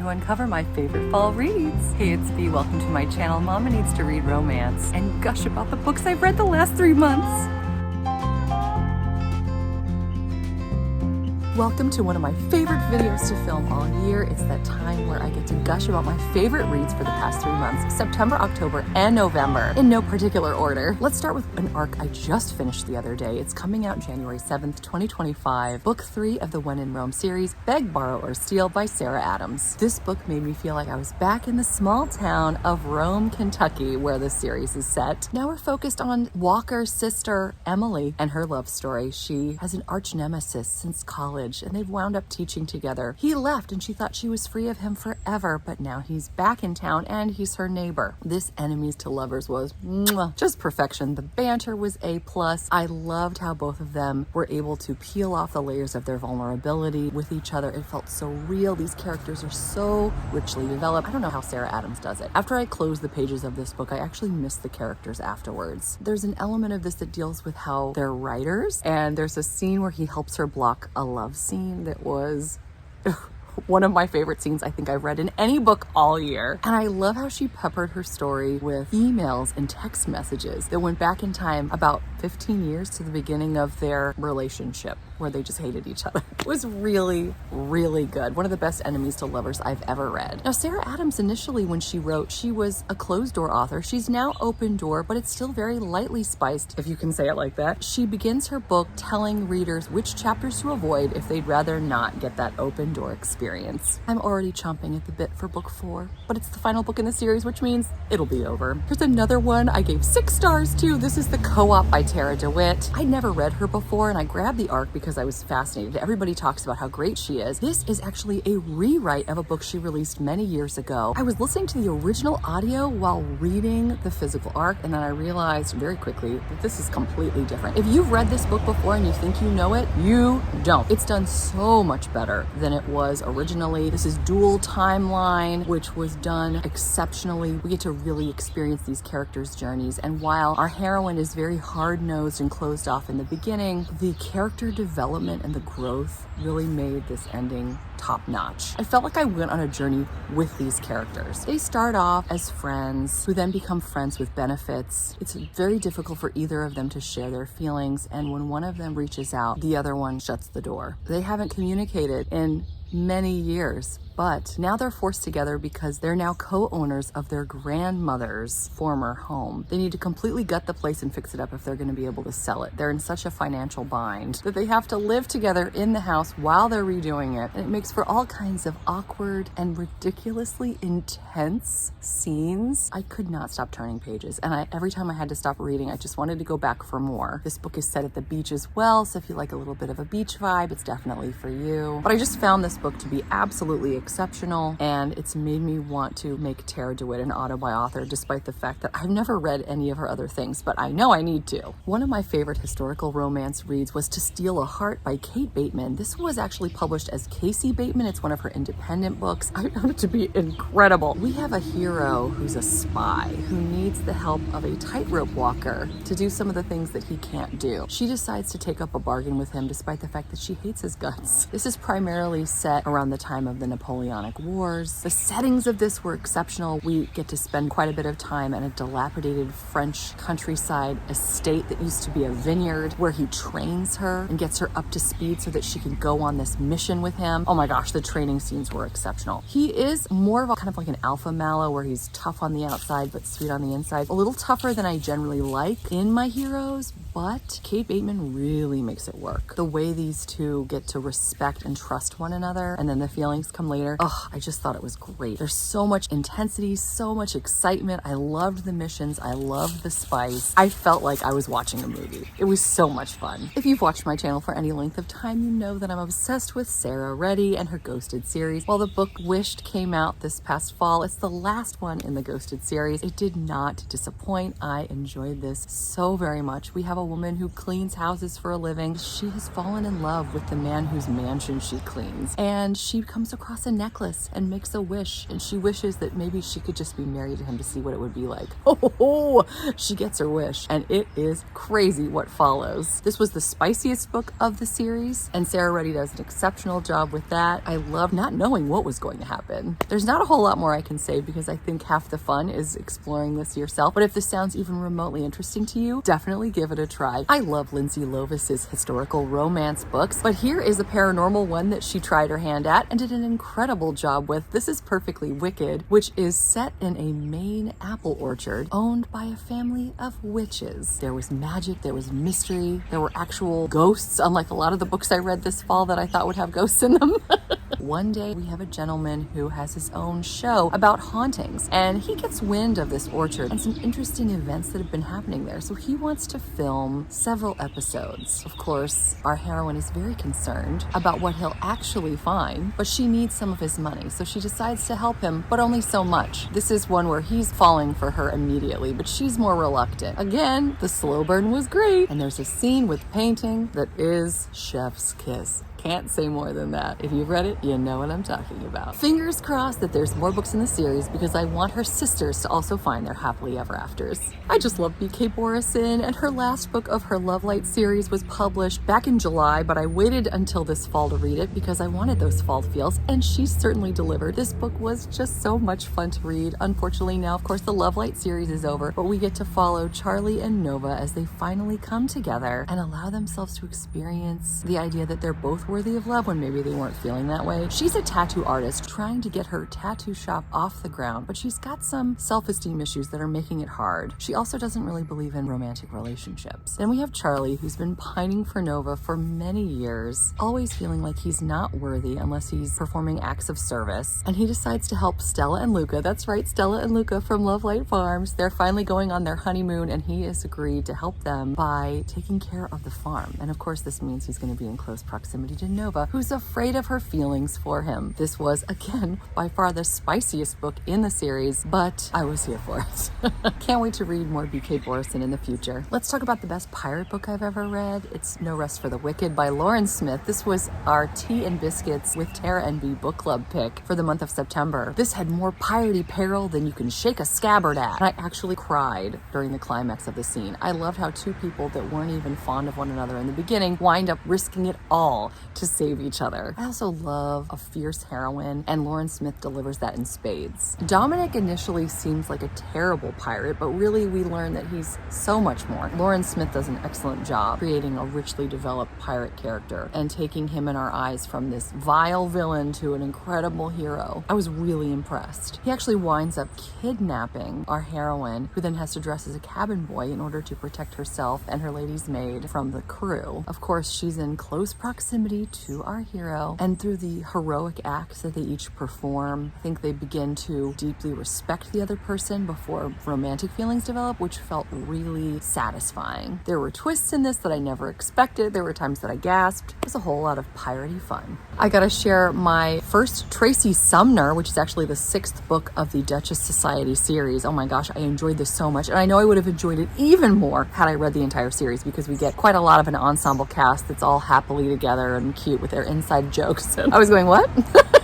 to uncover my favorite fall reads. Hey, it's B. Welcome to my channel, Mama Needs to Read Romance, and gush about the books I've read the last 3 months. Welcome to one of my favorite videos to film all year. It's that time where I get to gush about my favorite reads for the past 3 months, September, October, and November, in no particular order. Let's start with an arc I just finished the other day. It's coming out January 7th, 2025, book 3 of the When in Rome series, Beg, Borrow, or Steal by Sarah Adams. This book made me feel like I was back in the small town of Rome, Kentucky, where the series is set. Now we're focused on Walker's sister, Emily, and her love story. She has an arch nemesis since college, and they've wound up teaching together. He left and she thought she was free of him forever, but now he's back in town and he's her neighbor. This enemies to lovers was just perfection. The banter was A+. I loved how both of them were able to peel off the layers of their vulnerability with each other. It felt so real. These characters are so richly developed. I don't know how Sarah Adams does it. After I closed the pages of this book, I actually missed the characters afterwards. There's an element of this that deals with how they're writers, and there's a scene where he helps her block a love scene that was one of my favorite scenes I think I've read in any book all year. And I love how she peppered her story with emails and text messages that went back in time about 15 years to the beginning of their relationship, where they just hated each other. It was really, really good. One of the best enemies to lovers I've ever read. Now, Sarah Adams, initially when she wrote, she was a closed door author. She's now open door, but it's still very lightly spiced, if you can say it like that. She begins her book telling readers which chapters to avoid if they'd rather not get that open door experience. I'm already chomping at the bit for book 4, but it's the final book in the series, which means it'll be over. Here's another one I gave 6 stars to. This is The Co-op by Tara DeWitt. I'd never read her before, and I grabbed the arc because I was fascinated. Everybody talks about how great she is. This is actually a rewrite of a book she released many years ago. I was listening to the original audio while reading the physical arc, and then I realized very quickly that this is completely different. If you've read this book before and you think you know it, you don't. It's done so much better than it was originally. This is dual timeline, which was done exceptionally. We get to really experience these characters' journeys, and while our heroine is very hard-nosed and closed off in the beginning, the character development and the growth really made this ending top-notch. I felt like I went on a journey with these characters. They start off as friends who then become friends with benefits. It's very difficult for either of them to share their feelings, and when one of them reaches out, the other one shuts the door. They haven't communicated in many years, but now they're forced together because they're now co-owners of their grandmother's former home. They need to completely gut the place and fix it up if they're going to be able to sell it. They're in such a financial bind that they have to live together in the house while they're redoing it, and it makes for all kinds of awkward and ridiculously intense scenes. I could not stop turning pages, and every time I had to stop reading, I just wanted to go back for more. This book is set at the beach as well, so if you like a little bit of a beach vibe, it's definitely for you. But I just found this book to be absolutely exceptional, and it's made me want to make Tara DeWitt an auto-by-author, despite the fact that I've never read any of her other things, but I know I need to. One of my favorite historical romance reads was To Steal a Heart by Kate Bateman. This was actually published as Casey Bateman. It's one of her independent books. I found it to be incredible. We have a hero who's a spy who needs the help of a tightrope walker to do some of the things that he can't do. She decides to take up a bargain with him despite the fact that she hates his guts. This is primarily set around the time of the Napoleonic Wars. The settings of this were exceptional. We get to spend quite a bit of time at a dilapidated French countryside estate that used to be a vineyard, where he trains her and gets her up to speed so that she can go on this mission with him. Oh my gosh, the training scenes were exceptional. He is more of a kind of like an alpha male, where he's tough on the outside but sweet on the inside. A little tougher than I generally like in my heroes, but Kate Bateman really makes it work. The way these two get to respect and trust one another, and then the feelings come later. Oh, I just thought it was great. There's so much intensity, so much excitement. I loved the missions. I loved the spice. I felt like I was watching a movie. It was so much fun. If you've watched my channel for any length of time, you know that I'm obsessed with Sarah Reddy and her Ghosted series. While the book Wished came out this past fall, it's the last one in the Ghosted series. It did not disappoint. I enjoyed this so very much. We have a woman who cleans houses for a living. She has fallen in love with the man whose mansion she cleans, and she comes across a necklace and makes a wish, and she wishes that maybe she could just be married to him to see what it would be like. Oh, she gets her wish, and it is crazy what follows. This was the spiciest book of the series, and Sarah Reddy does an exceptional job with that. I love not knowing what was going to happen. There's not a whole lot more I can say because I think half the fun is exploring this yourself, but if this sounds even remotely interesting to you, definitely give it a try. I love Lindsay Lovis's historical romance books, but here is a paranormal one that she tried her hand at and did an incredible job with. This is Perfectly Wicked, which is set in a Maine apple orchard owned by a family of witches. There was magic, there was mystery, there were actual ghosts, unlike a lot of the books I read this fall that I thought would have ghosts in them. One day we have a gentleman who has his own show about hauntings, and he gets wind of this orchard and some interesting events that have been happening there. So he wants to film several episodes. Of course, our heroine is very concerned about what he'll actually find, but she needs some of his money. So she decides to help him, but only so much. This is one where he's falling for her immediately, but she's more reluctant. Again, the slow burn was great, and there's a scene with painting that is chef's kiss. Can't say more than that. If you've read it, you know what I'm talking about. Fingers crossed that there's more books in the series because I want her sisters to also find their happily ever afters. I just love B.K. Borison, and her last book of her Love Light series was published back in July, but I waited until this fall to read it because I wanted those fall feels, and she certainly delivered. This book was just so much fun to read. Unfortunately now, of course, the Love Light series is over, but we get to follow Charlie and Nova as they finally come together and allow themselves to experience the idea that they're both worthy of love when maybe they weren't feeling that way. She's a tattoo artist trying to get her tattoo shop off the ground, but she's got some self-esteem issues that are making it hard. She also doesn't really believe in romantic relationships. Then we have Charlie, who's been pining for Nova for many years, always feeling like he's not worthy unless he's performing acts of service, and he decides to help Stella and Luca. That's right, Stella and Luca from Love Light Farms. They're finally going on their honeymoon, and he has agreed to help them by taking care of the farm. And of course, this means he's going to be in close proximity to Nova, who's afraid of her feelings for him. This was, again, by far the spiciest book in the series, but I was here for it. Can't wait to read more B.K. Borison in the future. Let's talk about the best pirate book I've ever read. It's No Rest for the Wicked by Lauren Smith. This was our Tea and Biscuits with Tara and B book club pick for the month of September. This had more piratey peril than you can shake a scabbard at. And I actually cried during the climax of the scene. I loved how two people that weren't even fond of one another in the beginning wind up risking it all to save each other. I also love a fierce heroine, and Lauren Smith delivers that in spades. Dominic initially seems like a terrible pirate, but really we learn that he's so much more. Lauren Smith does an excellent job creating a richly developed pirate character and taking him in our eyes from this vile villain to an incredible hero. I was really impressed. He actually winds up kidnapping our heroine, who then has to dress as a cabin boy in order to protect herself and her lady's maid from the crew. Of course, she's in close proximity to our hero, and through the heroic acts that they each perform, I think they begin to deeply respect the other person before romantic feelings develop, which felt really satisfying. There were twists in this that I never expected. There were times that I gasped. It was a whole lot of piratey fun. I gotta share my first Tracy Sumner, which is actually the 6th book of the Duchess Society series. Oh my gosh, I enjoyed this so much, and I know I would have enjoyed it even more had I read the entire series, because we get quite a lot of an ensemble cast that's all happily together and cute with their inside jokes. And I was going, what?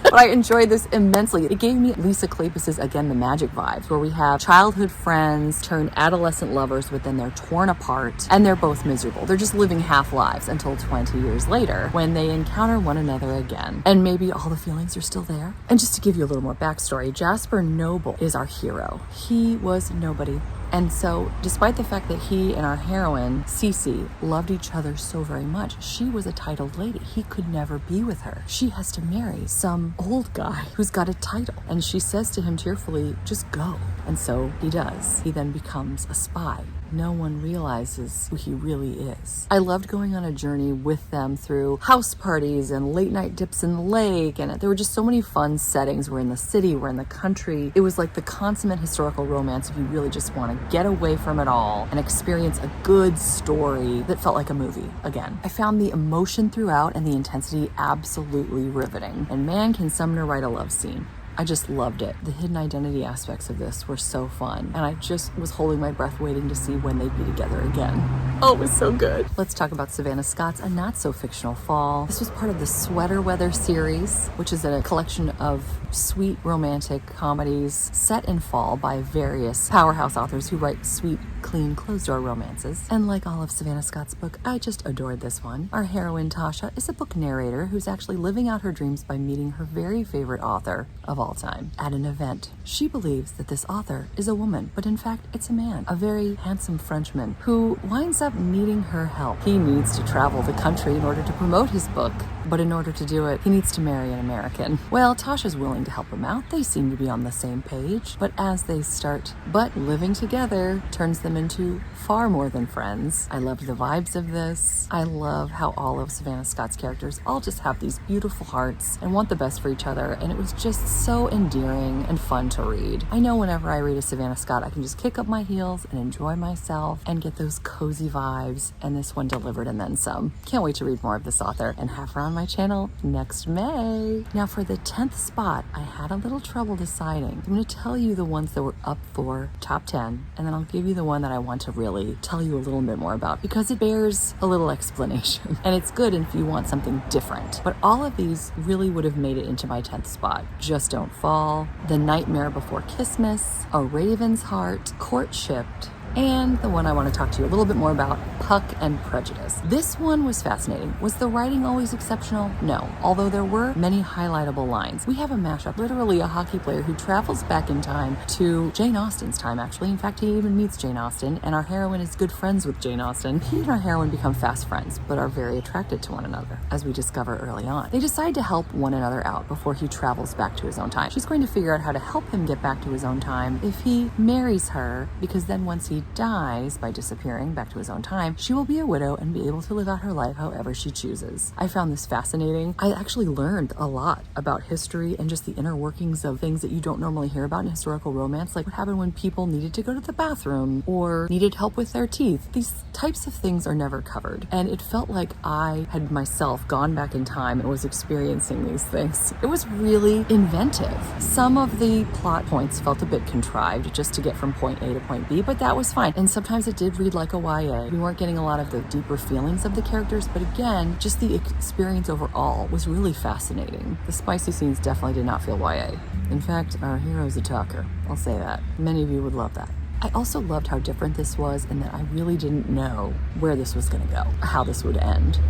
But I enjoyed this immensely. It gave me Lisa Kleypas's Again the Magic vibes, where we have childhood friends turn adolescent lovers, but then they're torn apart and they're both miserable. They're just living half lives until 20 years later when they encounter one another again. And maybe all the feelings are still there. And just to give you a little more backstory, Jasper Noble is our hero. He was nobody. And so, despite the fact that he and our heroine, Cece, loved each other so very much, she was a titled lady. He could never be with her. She has to marry some old guy who's got a title. And she says to him tearfully, just go. And so he does. He then becomes a spy. No one realizes who he really is. I loved going on a journey with them through house parties and late night dips in the lake, and there were just so many fun settings. We're in the city, we're in the country. It was like the consummate historical romance if you really just want to get away from it all and experience a good story that felt like a movie again. I found the emotion throughout and the intensity absolutely riveting. And man, can Sumner write a love scene. I just loved it. The hidden identity aspects of this were so fun, and I just was holding my breath waiting to see when they'd be together again. Oh, it was so good. Let's talk about Savannah Scott's A Not So Fictional Fall. This was part of the Sweater Weather series, which is a collection of sweet romantic comedies set in fall by various powerhouse authors who write sweet, clean, closed-door romances. And like all of Savannah Scott's book, I just adored this one. Our heroine, Tasha, is a book narrator who's actually living out her dreams by meeting her very favorite author of all time at an event. She believes that this author is a woman, but in fact, it's a man, a very handsome Frenchman who winds up needing her help. He needs to travel the country in order to promote his book, but in order to do it, he needs to marry an American. Well, Tasha's willing to help him out. They seem to be on the same page, but as they start living together turns them into far more than friends. I loved the vibes of this. I love how all of Savannah Scott's characters all just have these beautiful hearts and want the best for each other, and it was just so endearing and fun to read. I know whenever I read a Savannah Scott, I can just kick up my heels and enjoy myself and get those cozy vibes, and this one delivered and then some. Can't wait to read more of this author and have her on my channel next May. Now for the 10th spot, I had a little trouble deciding. I'm going to tell you the ones that were up for top 10, and then I'll give you the one that I want to really tell you a little bit more about because it bears a little explanation and it's good if you want something different. But all of these really would have made it into my 10th spot. Just Don't Fall, The Nightmare Before Christmas, A Raven's Heart, Courtshipped, and the one I want to talk to you a little bit more about, Puck and Prejudice. This one was fascinating. Was the writing always exceptional? No, although there were many highlightable lines. We have a mashup, literally a hockey player who travels back in time to Jane Austen's time, actually. In fact, he even meets Jane Austen, and our heroine is good friends with Jane Austen. He and our heroine become fast friends, but are very attracted to one another, as we discover early on. They decide to help one another out before he travels back to his own time. She's going to figure out how to help him get back to his own time if he marries her, because then once he dies by disappearing back to his own time, she will be a widow and be able to live out her life however she chooses. I found this fascinating. I actually learned a lot about history and just the inner workings of things that you don't normally hear about in historical romance, like what happened when people needed to go to the bathroom or needed help with their teeth. These types of things are never covered, and it felt like I had myself gone back in time and was experiencing these things. It was really inventive. Some of the plot points felt a bit contrived just to get from point A to point B, but that was fine. And sometimes it did read like a YA. We weren't getting a lot of the deeper feelings of the characters, but again, just the experience overall was really fascinating. The spicy scenes definitely did not feel YA. In fact, our hero's a talker. I'll say that. Many of you would love that. I also loved how different this was and that I really didn't know where this was going to go, how this would end.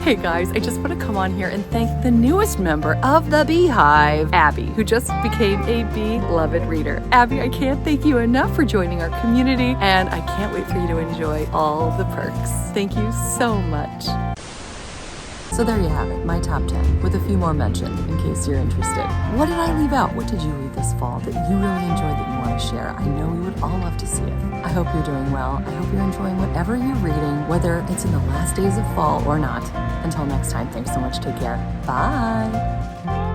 Hey guys, I just want to come on here and thank the newest member of the Beehive, Abby, who just became a beloved reader. Abby, I can't thank you enough for joining our community, and I can't wait for you to enjoy all the perks. Thank you so much. So there you have it, my top 10, with a few more mentioned in case you're interested. What did I leave out? What did you read this fall that you really enjoyed that you want to share? I know we would all love to see it. I hope you're doing well. I hope you're enjoying whatever you're reading, whether it's in the last days of fall or not. Until next time, thanks so much. Take care. Bye.